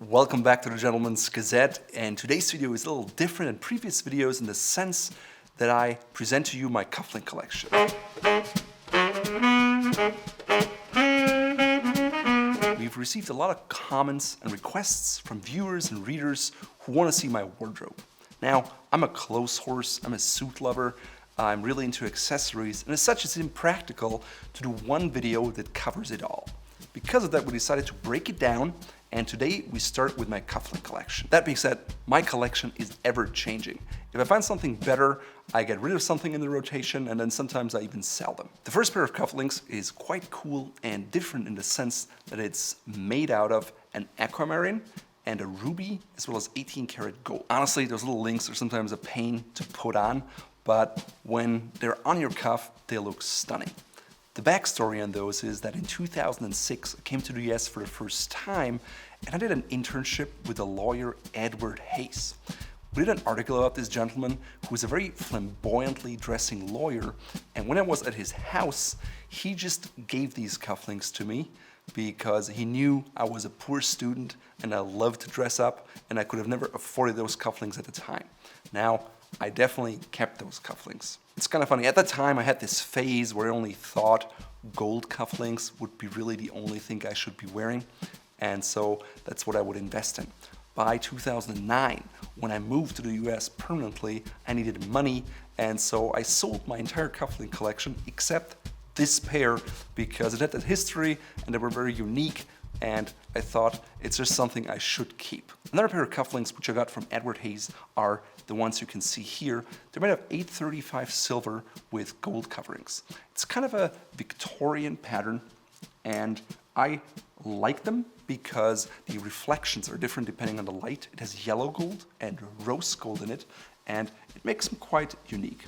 Welcome back to the Gentleman's Gazette, and today's video is a little different than previous videos in the sense that I present to you my Cufflink collection. We've received a lot of comments and requests from viewers and readers who want to see my wardrobe. Now, I'm a clothes horse, I'm a suit lover, I'm really into accessories, and as such it's impractical to do one video that covers it all. Because of that, we decided to break it down, and today we start with my Cufflink collection. That being said, my collection is ever changing. If I find something better, I get rid of something in the rotation, and then sometimes I even sell them. The first pair of cufflinks is quite cool and different in the sense that it's made out of an aquamarine and a ruby, as well as 18 karat gold. Honestly, those little links are sometimes a pain to put on, but when they're on your cuff, they look stunning. The backstory on those is that in 2006, I came to the US for the first time, and I did an internship with the lawyer Edward Hayes. We did an article about this gentleman who was a very flamboyantly dressing lawyer, and when I was at his house, he just gave these cufflinks to me because he knew I was a poor student and I loved to dress up, and I could have never afforded those cufflinks at the time. Now, I definitely kept those cufflinks. It's kind of funny, at the time I had this phase where I only thought gold cufflinks would be really the only thing I should be wearing, and so that's what I would invest in. By 2009, when I moved to the US permanently, I needed money, and so I sold my entire cufflink collection except this pair because it had that history and they were very unique, and I thought it's just something I should keep. Another pair of cufflinks which I got from Edward Hayes are the ones you can see here. They're made of 835 silver with gold coverings. It's kind of a Victorian pattern, and I like them because the reflections are different depending on the light. It has yellow gold and rose gold in it, and it makes them quite unique.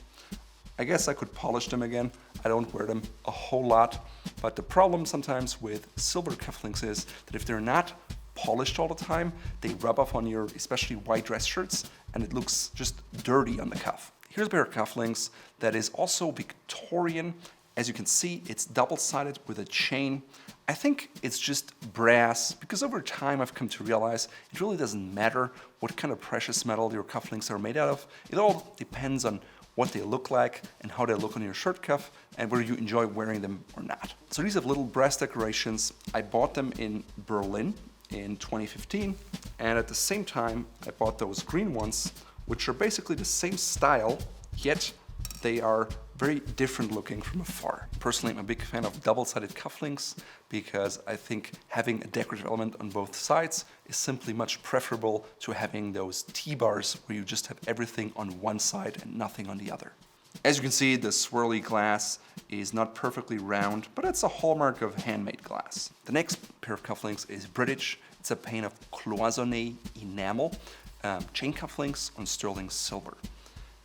I guess I could polish them again. I don't wear them a whole lot, but the problem sometimes with silver cufflinks is that if they're not polished all the time, they rub off on your especially white dress shirts, and it looks just dirty on the cuff. Here's a pair of cufflinks that is also Victorian. As you can see, it's double-sided with a chain. I think it's just brass because over time I've come to realize it really doesn't matter what kind of precious metal your cufflinks are made out of. It all depends on what they look like and how they look on your shirt cuff and whether you enjoy wearing them or not. So these have little brass decorations. I bought them in Berlin in 2015, and at the same time I bought those green ones, which are basically the same style, yet they are very different looking from afar. Personally, I'm a big fan of double-sided cufflinks because I think having a decorative element on both sides is simply much preferable to having those T-bars where you just have everything on one side and nothing on the other. As you can see, the swirly glass is not perfectly round, but it's a hallmark of handmade glass. The next pair of cufflinks is British. It's a paint of Cloisonne Enamel, chain cufflinks on sterling silver.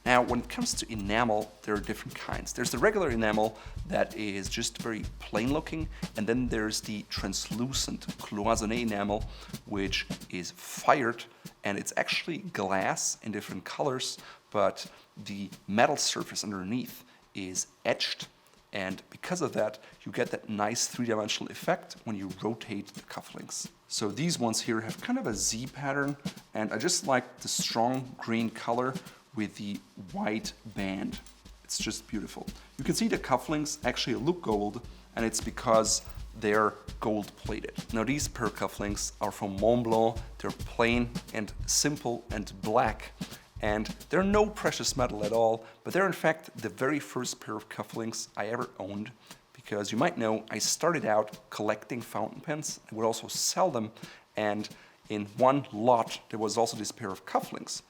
Now, when it comes to enamel, there are different kinds. There's the regular enamel that is just very plain looking, and then there's the translucent Cloisonne enamel, which is fired, and it's actually glass in different colors, but the metal surface underneath is etched, and because of that, you get that nice three-dimensional effect when you rotate the cufflinks. So these ones here have kind of a Z pattern, and I just like the strong green color with the white band. It's just beautiful. You can see the cufflinks actually look gold, and it's because they're gold plated. Now these pair of cufflinks are from Montblanc. They're plain and simple and black, and they're no precious metal at all, but they're in fact the very first pair of cufflinks I ever owned, because you might know I started out collecting fountain pens. I would also sell them, and in one lot there was also this pair of cufflinks.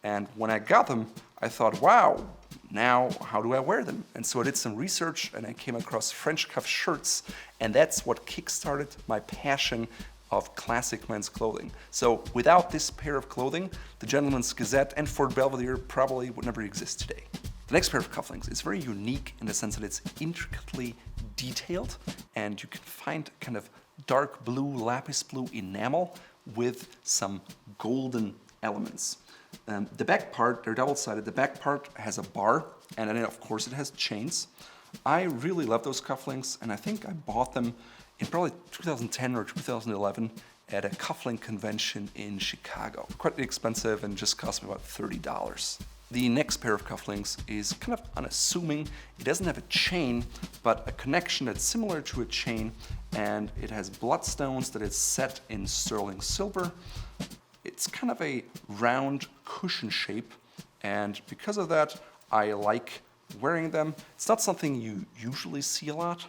And when I got them, I thought, wow, now how do I wear them? And so I did some research and I came across French cuff shirts, and that's what kickstarted my passion of classic men's clothing. So without this pair of clothing, the Gentleman's Gazette and Fort Belvedere probably would never exist today. The next pair of cufflinks is very unique in the sense that it's intricately detailed, and you can find kind of dark blue, lapis blue enamel with some golden elements. The back part, they're double-sided. The back part has a bar, and then of course it has chains. I really love those cufflinks, and I think I bought them in probably 2010 or 2011, at a cufflink convention in Chicago. Quite expensive and just cost me about $30. The next pair of cufflinks is kind of unassuming. It doesn't have a chain, but a connection that's similar to a chain, and it has bloodstones that is set in sterling silver. It's kind of a round cushion shape, and because of that, I like wearing them. It's not something you usually see a lot,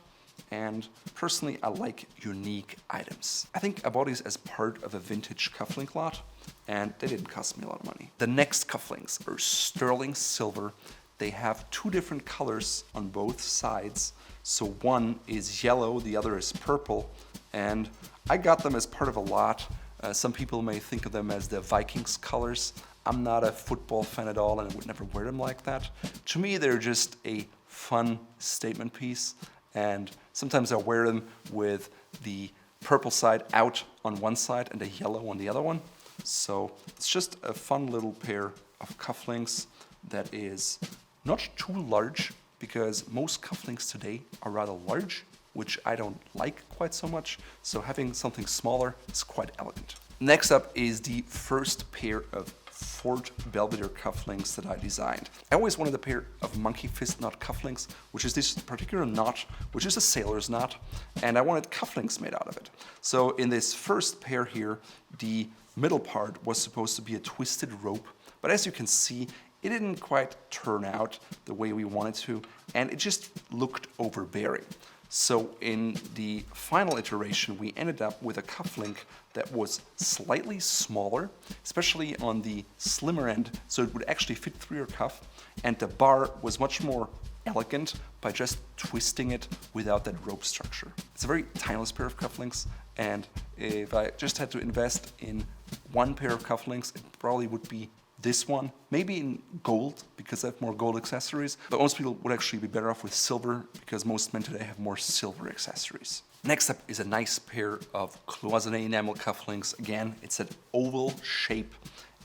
and personally, I like unique items. I think I bought these as part of a vintage cufflink lot, and they didn't cost me a lot of money. The next cufflinks are sterling silver. They have two different colors on both sides. So one is yellow, the other is purple, and I got them as part of a lot. Some people may think of them as the Vikings colors. I'm not a football fan at all, and I would never wear them like that. To me, they're just a fun statement piece, and sometimes I wear them with the purple side out on one side and the yellow on the other one. So it's just a fun little pair of cufflinks that is not too large, because most cufflinks today are rather large, which I don't like quite so much. So having something smaller is quite elegant. Next up is the first pair of Fort Belvedere cufflinks that I designed. I always wanted a pair of monkey fist knot cufflinks, which is this particular knot, which is a sailor's knot, and I wanted cufflinks made out of it. So in this first pair here, the middle part was supposed to be a twisted rope, but as you can see, it didn't quite turn out the way we wanted to, and it just looked overbearing. So in the final iteration, we ended up with a cufflink that was slightly smaller, especially on the slimmer end, so it would actually fit through your cuff, and the bar was much more elegant by just twisting it without that rope structure. It's a very timeless pair of cufflinks, and if I just had to invest in one pair of cufflinks, it probably would be this one, maybe in gold, because I have more gold accessories, but most people would actually be better off with silver, because most men today have more silver accessories. Next up is a nice pair of Cloisonne enamel cufflinks. Again, it's an oval shape,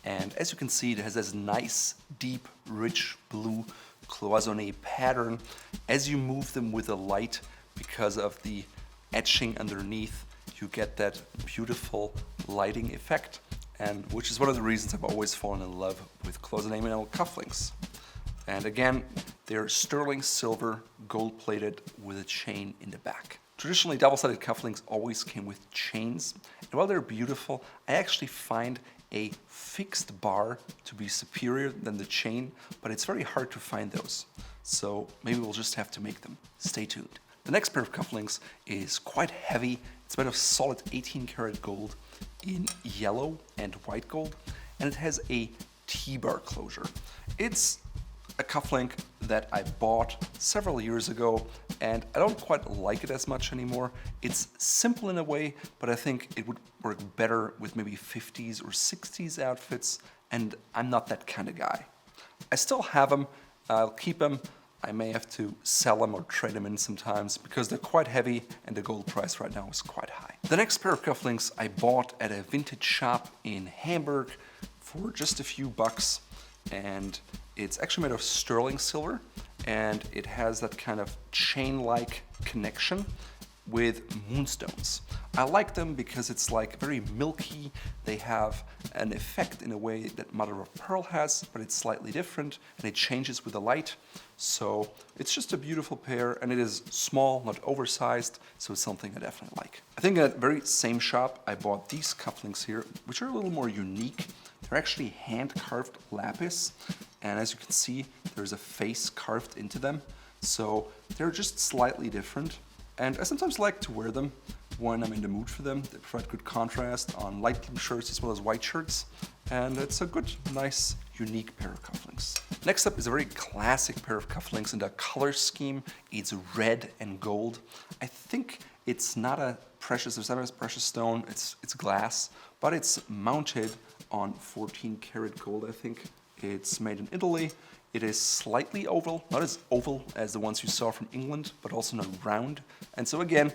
and as you can see, it has this nice, deep, rich blue Cloisonne pattern. As you move them with the light, because of the etching underneath, you get that beautiful lighting effect, and which is one of the reasons I've always fallen in love with Cloisonne enamel cufflinks. And again, they're sterling silver, gold-plated with a chain in the back. Traditionally, double-sided cufflinks always came with chains, and while they're beautiful, I actually find a fixed bar to be superior than the chain, but it's very hard to find those. So maybe we'll just have to make them. Stay tuned. The next pair of cufflinks is quite heavy. It's made of solid 18 karat gold in yellow and white gold, and it has a T-bar closure. It's a cufflink that I bought several years ago, and I don't quite like it as much anymore. It's simple in a way, but I think it would work better with maybe 50s or 60s outfits, and I'm not that kind of guy. I still have them. I'll keep them. I may have to sell them or trade them in sometimes, because they're quite heavy and the gold price right now is quite high. The next pair of cufflinks I bought at a vintage shop in Hamburg for just a few bucks, and it's actually made of sterling silver, and it has that kind of chain-like connection with moonstones. I like them because it's like very milky. They have an effect in a way that mother of pearl has, but it's slightly different, and it changes with the light. So it's just a beautiful pair, and it is small, not oversized, so it's something I definitely like. I think at that very same shop I bought these cufflinks here, which are a little more unique. They're actually hand-carved lapis, and as you can see, there's a face carved into them. So they're just slightly different. And I sometimes like to wear them when I'm in the mood for them. They provide good contrast on light blue shirts as well as white shirts. And it's a good, nice, unique pair of cufflinks. Next up is a very classic pair of cufflinks in the color scheme. It's red and gold. I think it's not a precious stone, it's glass, but it's mounted on 14 karat gold, I think. It's made in Italy. It is slightly oval, not as oval as the ones you saw from England, but also not round. And so again,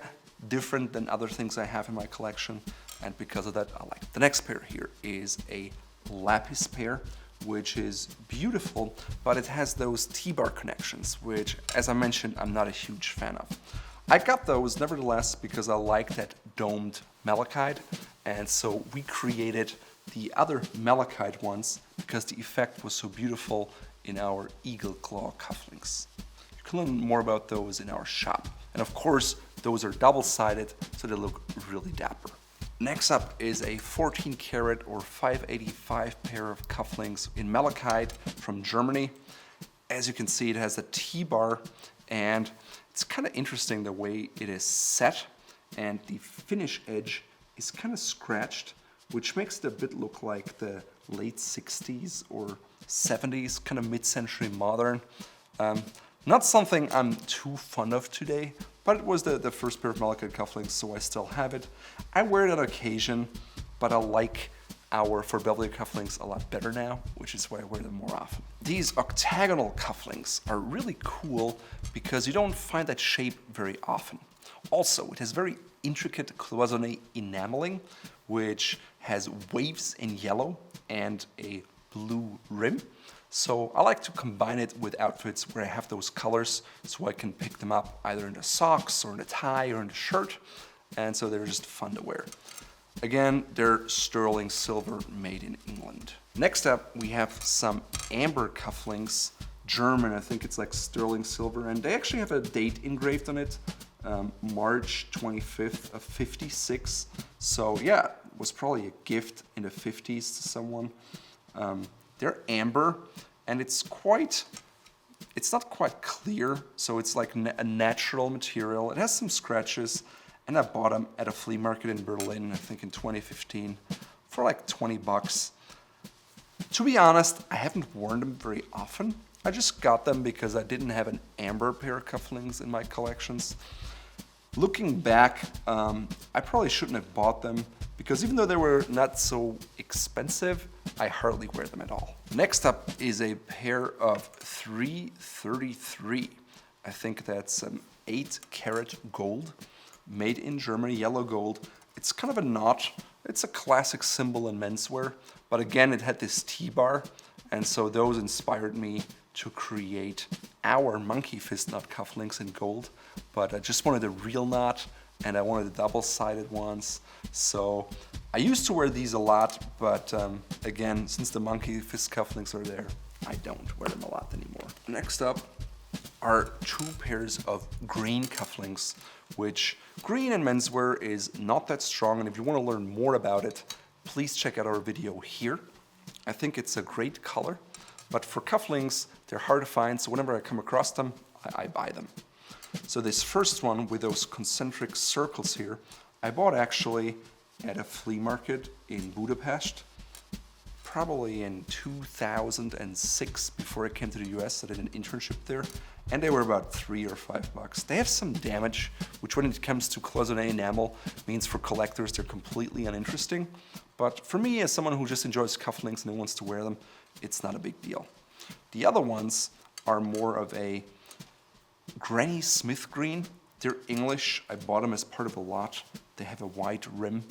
different than other things I have in my collection, and because of that, I like it. The next pair here is a Lapis Pair, which is beautiful, but it has those T-bar connections, which, as I mentioned, I'm not a huge fan of. I got those nevertheless because I like that domed malachite, And so we created the other malachite ones because the effect was so beautiful in our eagle claw cufflinks. You can learn more about those in our shop. And of course, those are double-sided, so they look really dapper. Next up is a 14 karat or 585 pair of cufflinks in malachite from Germany. As you can see, it has a T-bar, and it's kind of interesting the way it is set, and the finish edge is kind of scratched, which makes it a bit look like the late 60s or 70s, kind of mid-century modern. Not something I'm too fond of today, but it was the first pair of malachite cufflinks, so I still have it. I wear it on occasion, but I like our for Belvedere cufflinks a lot better now, which is why I wear them more often. These octagonal cufflinks are really cool because you don't find that shape very often. Also, it has very intricate Cloisonne enameling, which has waves in yellow and a blue rim. So I like to combine it with outfits where I have those colors so I can pick them up either in the socks or in the tie or in the shirt. And so they're just fun to wear. Again, they're sterling silver made in England. Next up, we have some amber cufflinks, German, I think it's like sterling silver, and they actually have a date engraved on it, March 25th of 56. So yeah, it was probably a gift in the 50s to someone. They're amber, and it's not quite clear, so it's like a natural material. It has some scratches, and I bought them at a flea market in Berlin, I think in 2015, for like 20 bucks. To be honest, I haven't worn them very often. I just got them because I didn't have an amber pair of cufflinks in my collections. Looking back, I probably shouldn't have bought them because even though they were not so expensive, I hardly wear them at all. Next up is a pair of 333. I think that's 8 karat gold, made in Germany, yellow gold. It's kind of a knot. It's a classic symbol in menswear, but again, it had this T-bar, and so those inspired me to create our monkey fist knot cufflinks in gold, but I just wanted a real knot, and I wanted the double-sided ones. So I used to wear these a lot, but again, since the monkey fist cufflinks are there, I don't wear them a lot anymore. Next up are 2 pairs of green cufflinks, which green in menswear is not that strong, and if you want to learn more about it, please check out our video here. I think it's a great color, but for cufflinks, they're hard to find, so whenever I come across them, I buy them. So this first one with those concentric circles here, I bought actually at a flea market in Budapest, probably in 2006, before I came to the US. I did an internship there, and they were about $3 or $5. They have some damage, which when it comes to Cloisonne enamel means for collectors they're completely uninteresting. But for me, as someone who just enjoys cufflinks and who wants to wear them, it's not a big deal. The other ones are more of a Granny Smith green. They're English. I bought them as part of a lot. They have a white rim,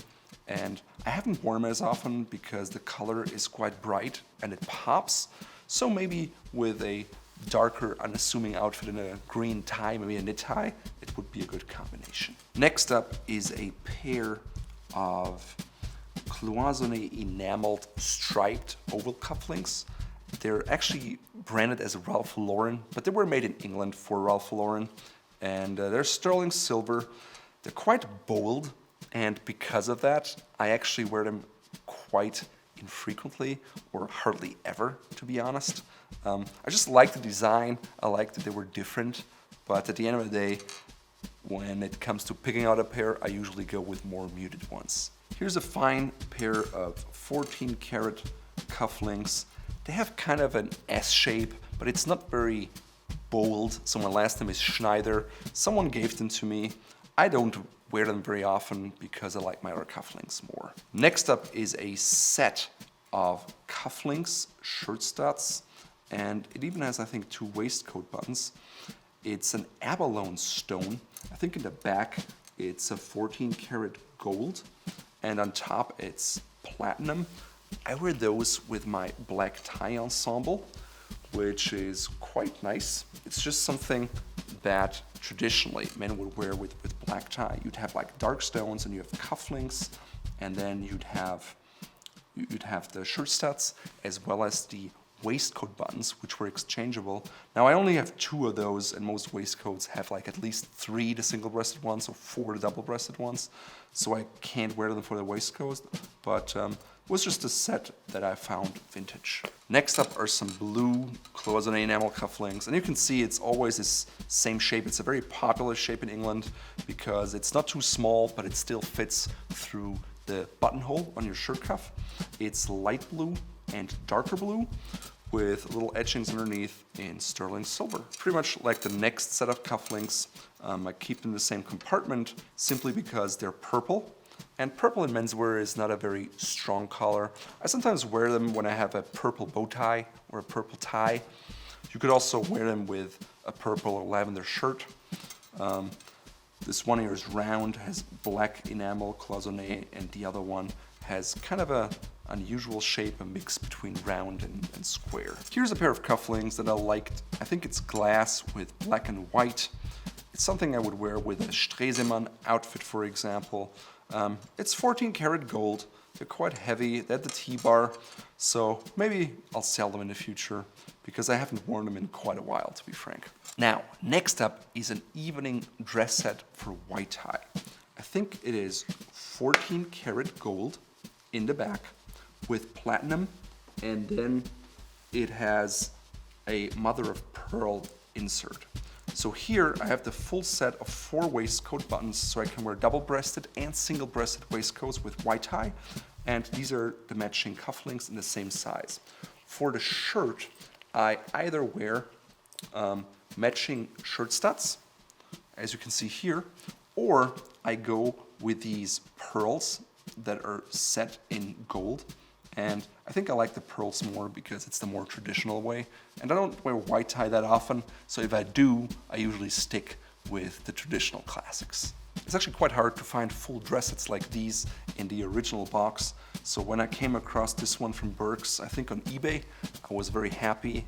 and I haven't worn them as often because the color is quite bright and it pops. So maybe with a darker, unassuming outfit in a green tie, maybe a knit tie, it would be a good combination. Next up is a pair of Cloisonne enameled striped oval cufflinks. They're actually branded as Ralph Lauren, but they were made in England for Ralph Lauren, and they're sterling silver. They're quite bold, and because of that, I actually wear them quite infrequently, or hardly ever, to be honest. I just like the design. I like that they were different, but at the end of the day, when it comes to picking out a pair, I usually go with more muted ones. Here's a fine pair of 14 karat cufflinks. They have kind of an S shape, but it's not very bold. So my last name is Schneider. Someone gave them to me. I don't wear them very often because I like my other cufflinks more. Next up is a set of cufflinks, shirt studs, and it even has, I think, 2 waistcoat buttons. It's an abalone stone. I think in the back it's a 14 karat gold, and on top it's platinum. I wear those with my black tie ensemble, which is quite nice. It's just something that traditionally men would wear with black tie. You'd have like dark stones and you have cufflinks, and then you'd have the shirt studs as well as the waistcoat buttons, which were exchangeable. Now I only have 2 of those, and most waistcoats have like at least 3 the single-breasted ones or 4 the double-breasted ones, so I can't wear them for the waistcoat, but it was just a set that I found vintage. Next up are some blue Cloisonne enamel cufflinks, and you can see it's always this same shape. It's a very popular shape in England because it's not too small, but it still fits through the buttonhole on your shirt cuff. It's light blue and darker blue with little etchings underneath in sterling silver. Pretty much like the next set of cufflinks. I keep them in the same compartment simply because they're purple. And purple in menswear is not a very strong color. I sometimes wear them when I have a purple bow tie or a purple tie. You could also wear them with a purple or lavender shirt. This one here is round, has black enamel cloisonne, and the other one has kind of a unusual shape, a mix between round and square. Here's a pair of cufflinks that I liked. I think it's glass with black and white. It's something I would wear with a Stresemann outfit, for example. It's 14 karat gold. They're quite heavy. They have the T-bar, so maybe I'll sell them in the future because I haven't worn them in quite a while, to be frank. Now, next up is an evening dress set for white tie. I think it is 14 karat gold in the back with platinum, and then it has a mother of pearl insert. So here I have the full set of 4 waistcoat buttons, so I can wear double-breasted and single-breasted waistcoats with white tie, and these are the matching cufflinks in the same size. For the shirt, I either wear matching shirt studs, as you can see here, or I go with these pearls that are set in gold. And I think I like the pearls more because it's the more traditional way. And I don't wear white tie that often, so if I do, I usually stick with the traditional classics. It's actually quite hard to find full dress sets like these in the original box. So when I came across this one from Burke's, I think on eBay, I was very happy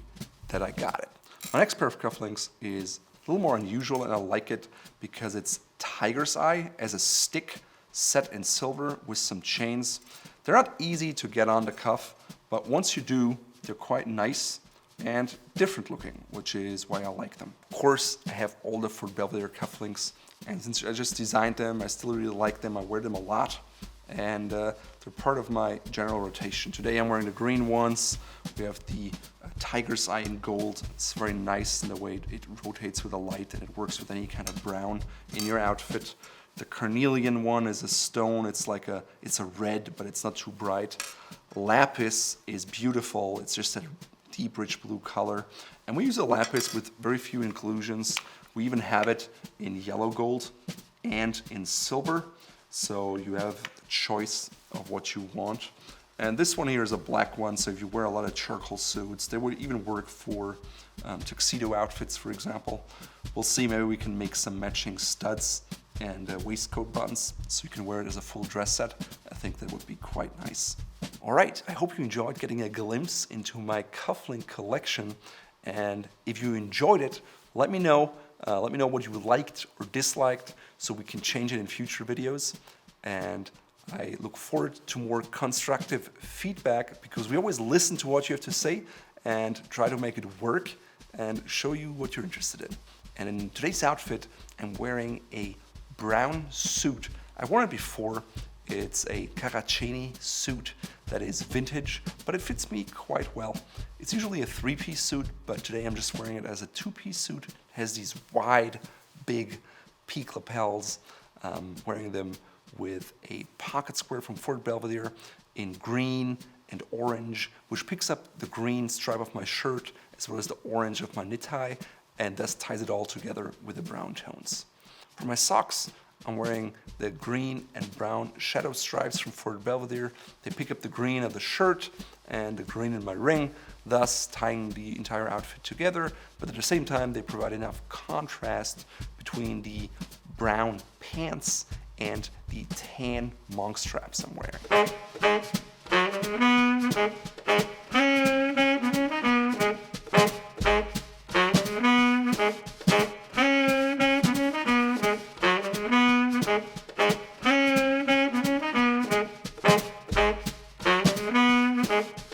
that I got it. My next pair of cufflinks is a little more unusual, and I like it because it's tiger's eye as a stick set in silver with some chains. They're not easy to get on the cuff, but once you do, they're quite nice and different looking, which is why I like them. Of course, I have all the Fort Belvedere cufflinks, and since I just designed them, I still really like them. I wear them a lot, and they're part of my general rotation. Today I'm wearing the green ones. We have the tiger's eye in gold. It's very nice in the way it rotates with the light, and it works with any kind of brown in your outfit. The carnelian one is a stone. It's a red, but it's not too bright. Lapis is beautiful. It's just a deep, rich blue color. And we use a lapis with very few inclusions. We even have it in yellow gold and in silver. So you have a choice of what you want. And this one here is a black one, so if you wear a lot of charcoal suits, they would even work for tuxedo outfits, for example. We'll see, maybe we can make some matching studs and waistcoat buttons so you can wear it as a full dress set. I think that would be quite nice. All right, I hope you enjoyed getting a glimpse into my Cufflink collection, and if you enjoyed it, let me know what you liked or disliked so we can change it in future videos. And I look forward to more constructive feedback because we always listen to what you have to say and try to make it work and show you what you're interested in. And in today's outfit, I'm wearing a brown suit. I've worn it before. It's a Caraceni suit that is vintage, but it fits me quite well. It's usually a 3-piece suit, but today I'm just wearing it as a 2-piece suit. It has these wide, big peak lapels, wearing them with a pocket square from Fort Belvedere in green and orange, which picks up the green stripe of my shirt as well as the orange of my knit tie, and thus ties it all together with the brown tones. For my socks, I'm wearing the green and brown shadow stripes from Fort Belvedere. They pick up the green of the shirt and the green in my ring, thus tying the entire outfit together, but at the same time they provide enough contrast between the brown pants and the tan monk straps I'm wearing. Bye.